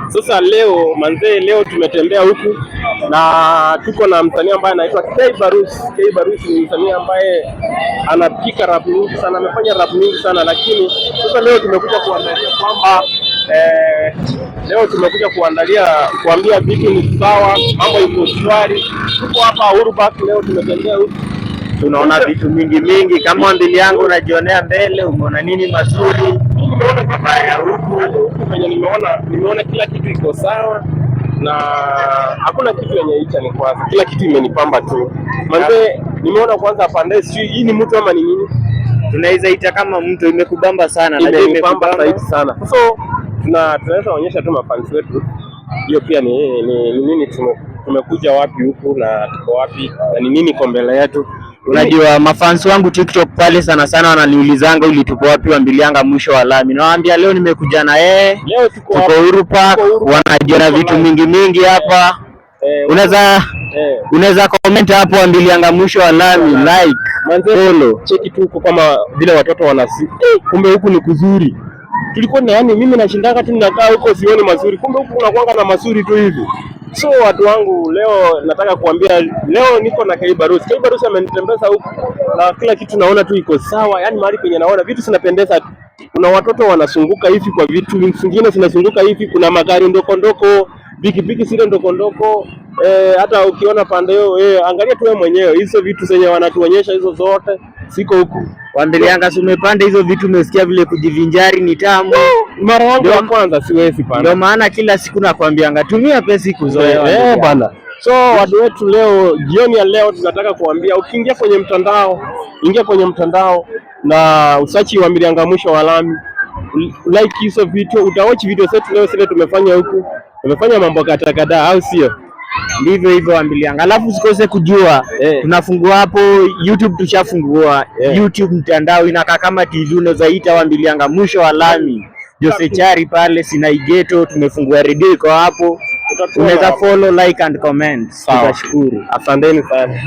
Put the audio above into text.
Sasa leo manzee, leo tumetembea huku na tuko na msanii ambaye anaitwa K Barus. K Barus ni msanii ambaye anapika rap nyingi sana, amefanya rap nyingi sana, lakini sasa leo tumekuja kuandalia kwamba kuambia vitu ni sawa, mambo iko shwari. Tuko hapa Uhuru Park, leo tumetembea huku, tunaona vitu mingi kama andili yangu unajionea mbele. Umeona nini mazuri ya huku kwenye nimeona kila kitu iko sawa na hakuna kitu yenye icha ni kwanza, kila kitu imenipamba tu manze. Nimeona kwanza pande, sijui hii ni mtu ama ni nini, tunaweza ita kama mtu imekubamba sana, imekubamba zaidi sana. So tunaweza onyesha tu mafans wetu hiyo pia ni nini, tumekuja wapi huku na tuko wapi na ni nini kwa mbele yetu. Unajua mafans wangu TikTok pale sana wananiulizanga ulitupo wapi Wambilianga mwisho wa lami. Nawaambia leo nimekuja na yeye. Leo tuko Uhuru Park, wanajiona vitu mingi hapa. Unaweza comment hapo Wambilianga mwisho wa lami, like, follow. Cheki tu kama vile watoto wanasi. Kumbe huku ni kuzuri. Tulikuwa na mimi nashindanga tu ninakaa huko sioni mazuri. Kumbe huku kunakuanga na mazuri tu hivi. So watu wangu, leo nataka kuambia, leo niko na K Barus. K Barus amenitembeza huku na kila kitu naona tu iko sawa. Yaani mahali penye naona vitu zinapendeza tu. Kuna watoto wanasunguka hivi kwa vitu vingine zinasunguka hivi, kuna magari ndoko, pikipiki zile ndoko. Hata ukiona pande hiyo, angalia tu wewe mwenyewe hizo vitu zenye wanatuonyesha hizo zote siko huku. Wambilianga umepanda hizo vitu, umesikia vile kujivinjari ni tamu. Mara yangu ya kwanza siwezi panda. Ndio maana kila siku nakwambianga tumia pesa kuzoea. Bana. So watu wetu leo, jioni ya leo tunataka kuambia, ukiingia kwenye mtandao, ingia kwenye mtandao na usachi Wambilianga mwisho wa lami. Like hizo video, utawatch video zetu leo zile tumefanya huku. Tumefanya mambo kadhaa au sio? Ndivyo hivyo Wambilianga. Alafu usikose kujua tunafungua hapo YouTube, tushafungua YouTube mtandao inakaa kama TV, unazaita Wambilianga mwisho wa lami. Jose Chari pale Sinaigeto, tumefungua redio iko hapo. Unaweza follow, like and comment. Tutashukuru. Asanteni sana.